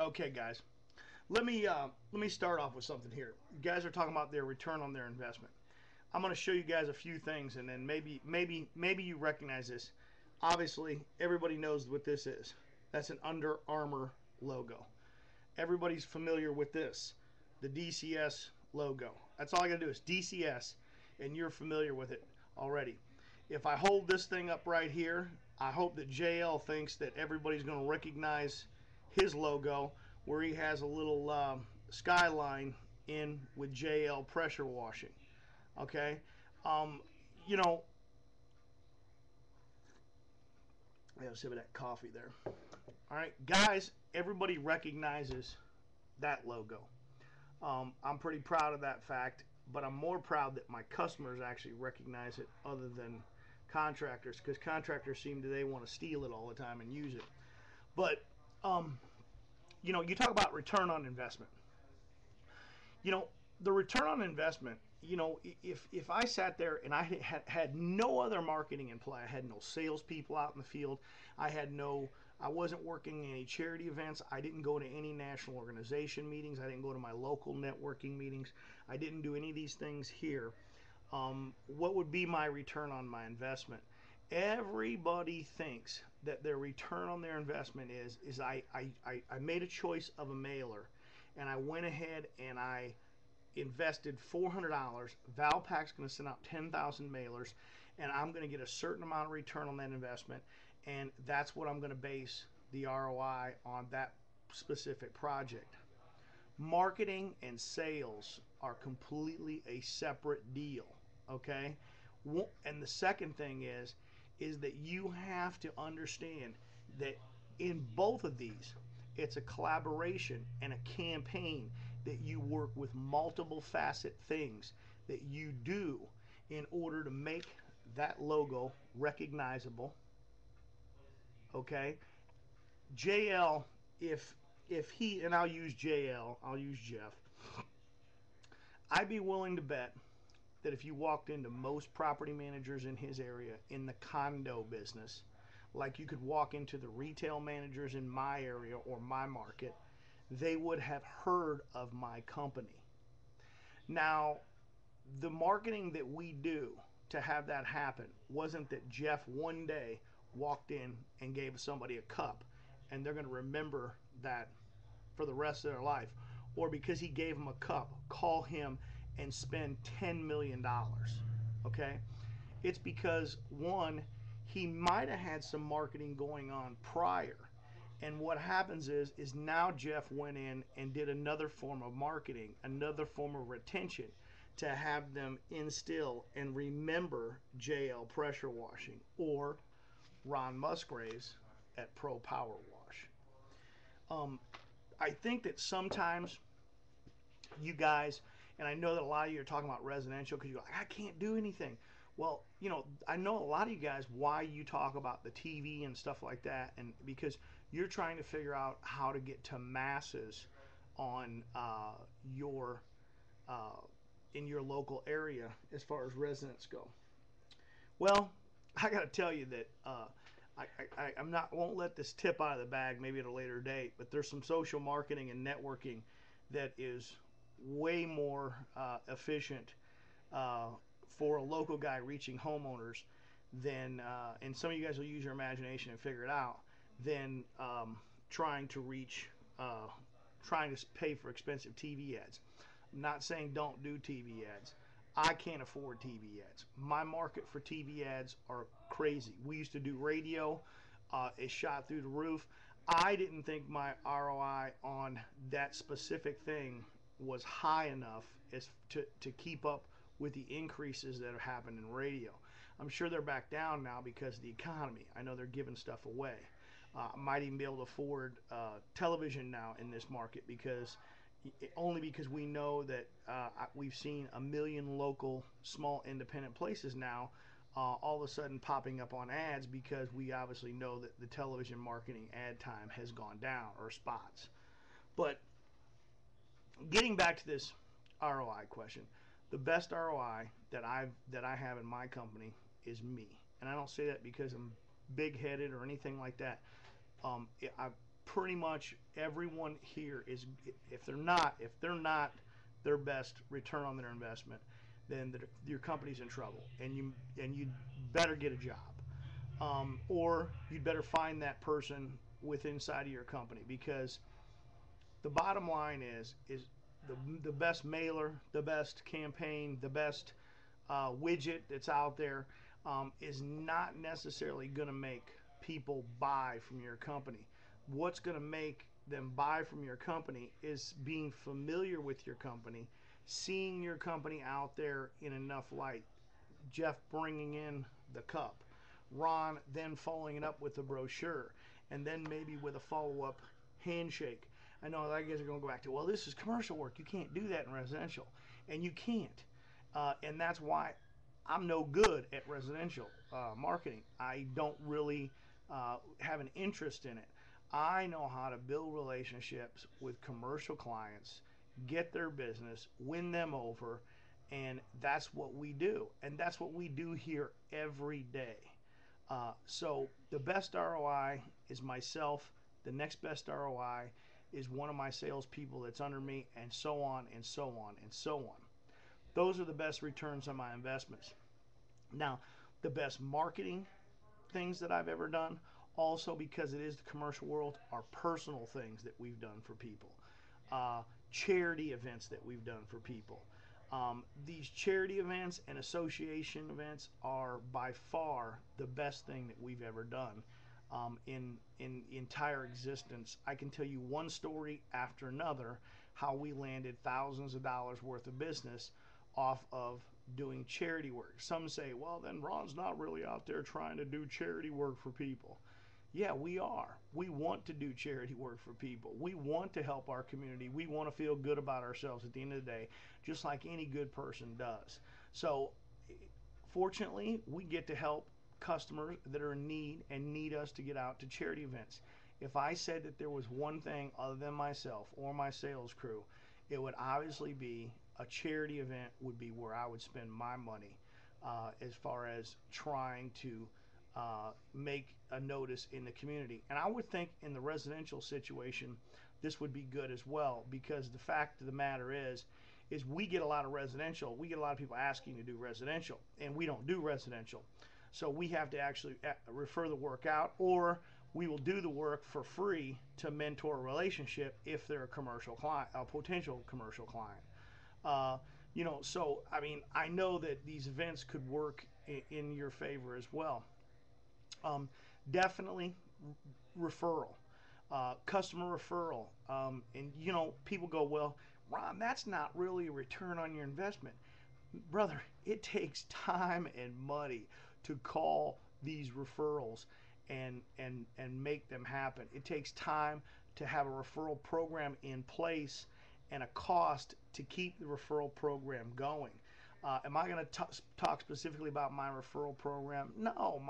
Okay, guys, let me start off with something here. You guys are talking about their return on their investment. I'm going to show you guys a few things, and then maybe you recognize this. Obviously, everybody knows what this is. That's an Under Armour logo. Everybody's familiar with this, the DCS logo. That's all I got to do is DCS, and you're familiar with it already. If I hold this thing up right here, I hope that JL thinks that everybody's going to recognize his logo where he has a little skyline in with JL pressure washing. Okay, um, you know, I have a sip of that coffee there. All right, guys, everybody recognizes that logo. I'm pretty proud of that fact, but I'm more proud that my customers actually recognize it other than contractors, because contractors seem to they want to steal it all the time and use it. But um, you talk about return on investment. you know the return on investment, if I sat there and I had no other marketing in play, I had no salespeople out in the field, I wasn't working any charity events, I didn't go to any national organization meetings, I didn't go to my local networking meetings, I didn't do any of these things here. What would be my return on my investment? Everybody thinks that their return on their investment is I made a choice of a mailer, and I went ahead and I invested $400. Valpak's going to send out 10,000 mailers, and I'm going to get a certain amount of return on that investment, and that's what I'm going to base the ROI on that specific project. Marketing and sales are completely a separate deal. Okay, and the second thing is that you have to understand that in both of these, it's a collaboration and a campaign, that you work with multiple facet things that you do in order to make that logo recognizable. Okay, JL, if he, and I'll use JL, I'll use Jeff, I'd be willing to bet that if you walked into most property managers in his area in the condo business, like you could walk into the retail managers in my area or my market, they would have heard of my company. Now, the marketing that we do to have that happen wasn't that Jeff one day walked in and gave somebody a cup and they're going to remember that for the rest of their life, or because he gave them a cup, call him and spend $10 million dollars. Okay? It's because, one, he might have had some marketing going on prior. And what happens is now Jeff went in and did another form of marketing, another form of retention, to have them instill and remember JL pressure washing or Ron Musgraves at Pro Power Wash. I think that sometimes you guys, and I know that a lot of you are talking about residential because you're like, I can't do anything. Well, I know a lot of you guys why you talk about the TV and stuff like that, and because you're trying to figure out how to get to masses on your in your local area as far as residents go. Well, I got to tell you that I'm not won't let this tip out of the bag. Maybe at a later date, but there's some social marketing and networking that is way more efficient for a local guy reaching homeowners than, and some of you guys will use your imagination and figure it out, than trying to reach, trying to pay for expensive TV ads. I'm not saying don't do TV ads. I can't afford TV ads. My market for TV ads are crazy. We used to do radio. It shot through the roof. I didn't think my ROI on that specific thing was high enough as to keep up with the increases that have happened in radio. I'm sure they're back down now because of the economy. I know they're giving stuff away. I might even be able to afford television now in this market because only because we know that we've seen a million local small independent places now all of a sudden popping up on ads, because we obviously know that the television marketing ad time has gone down, or spots. But getting back to this ROI question, the best ROI that I have in my company is me, and I don't say that because I'm big headed or anything like that. pretty much everyone here is, if they're not their best return on their investment, then your company's in trouble, and you better get a job, or you'd better find that person with inside of your company, because the bottom line is the best mailer, the best campaign, the best widget that's out there is not necessarily going to make people buy from your company. What's going to make them buy from your company is being familiar with your company, seeing your company out there in enough light. Jeff bringing in the cup, Ron then following it up with the brochure, and then maybe with a follow-up handshake. I know a lot of guys are going to go back to, well, this is commercial work. You can't do that in residential, and you can't. And that's why I'm no good at residential marketing. I don't really have an interest in it. I know how to build relationships with commercial clients, get their business, win them over, and that's what we do. And that's what we do here every day. So the best ROI is myself. The next best ROI is one of my salespeople that's under me, and so on and so on and so on. Those are the best returns on my investments. Now, the best marketing things that I've ever done, also because it is the commercial world, are personal things that we've done for people, uh, charity events that we've done for people. These charity events and association events are by far the best thing that we've ever done in entire existence. I can tell you one story after another how we landed thousands of dollars worth of business off of doing charity work. Some say, well, then Ron's not really out there trying to do charity work for people. Yeah, we are. We want to do charity work for people. We want to help our community. We want to feel good about ourselves at the end of the day, just like any good person does. So, fortunately, we get to help customers that are in need and need us to get out to charity events. If I said that there was one thing other than myself or my sales crew, it would obviously be a charity event would be where I would spend my money as far as trying to make a notice in the community. And I would think in the residential situation, this would be good as well, because the fact of the matter is we get a lot of residential. We get a lot of people asking to do residential, and we don't do residential. So we have to actually refer the work out, or we will do the work for free to mentor a relationship if they're a commercial client, a potential commercial client. Uh, so I mean, I know that these events could work in your favor as well. Um, Definitely referral, customer referral. And people go, well, Ron, that's not really a return on your investment. Brother, it takes time and money to call these referrals and make them happen. It takes time to have a referral program in place and a cost to keep the referral program going. Am I going to talk specifically about my referral program? No,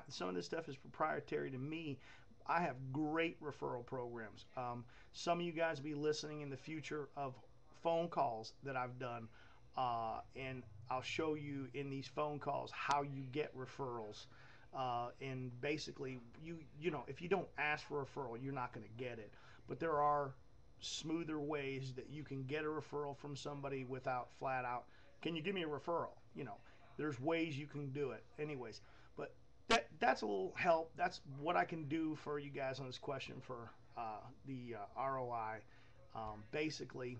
some of this stuff is proprietary to me. I have great referral programs. Some of you guys will be listening in the future of phone calls that I've done, and I'll show you in these phone calls how you get referrals. And basically, if you don't ask for a referral, you're not going to get it. But there are smoother ways that you can get a referral from somebody without flat out, can you give me a referral? There's ways you can do it. Anyways, but that's a little help. That's what I can do for you guys on this question for the ROI. Basically,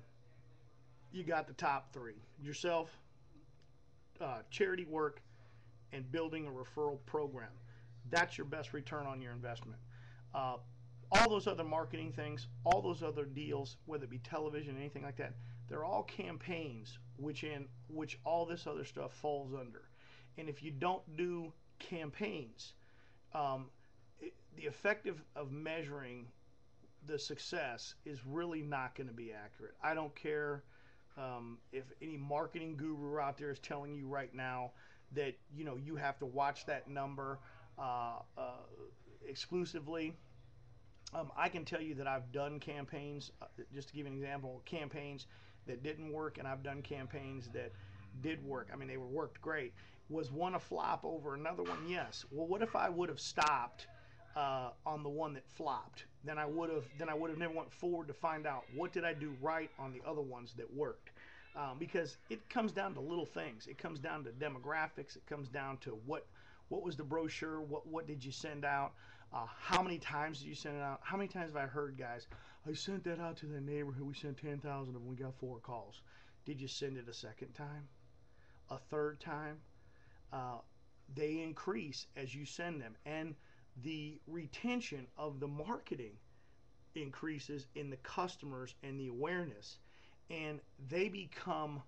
you got the top three: yourself, charity work, and building a referral program. That's your best return on your investment. Uh, all those other marketing things, all those other deals, whether it be television, anything like that, they're all campaigns, which all this other stuff falls under. And if you don't do campaigns, um, the effective of measuring the success is really not going to be accurate. I don't care if any marketing guru out there is telling you right now that you have to watch that number uh, uh, exclusively. I can tell you that I've done campaigns, just to give you an example, campaigns that didn't work, and I've done campaigns that did work. I mean, they were worked great. Was one a flop over another one? Yes. Well, what if I would have stopped on the one that flopped? then I would have never went forward to find out what did I do right on the other ones that worked. Because it comes down to little things. It comes down to demographics. It comes down to what was the brochure? What did you send out? How many times did you send it out? How many times have I heard guys? I sent that out to the neighborhood. We sent 10,000 of them. We got 4 calls. Did you send it a second time? A third time? Uh, they increase as you send them, and the retention of the marketing increases in the customers and the awareness, and they become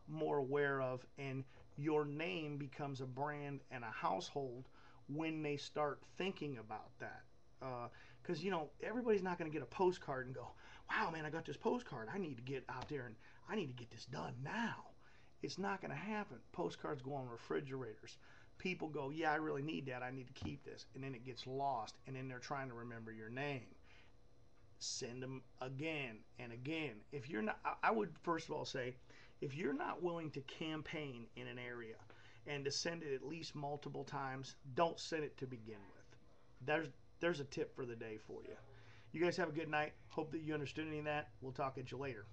more aware of, and your name becomes a brand and a household when they start thinking about that. Because everybody's not going to get a postcard and go, wow, man, I got this postcard, I need to get out there and I need to get this done now. It's not going to happen. Postcards go on refrigerators. People go, yeah, I really need that, I need to keep this, and then it gets lost, and then they're trying to remember your name. Send them again and again. If you're not, I would first of all say, if you're not willing to campaign in an area and to send it at least multiple times, don't send it to begin with. There's a tip for the day for you. You guys have a good night. Hope that you understood any of that. We'll talk at you later.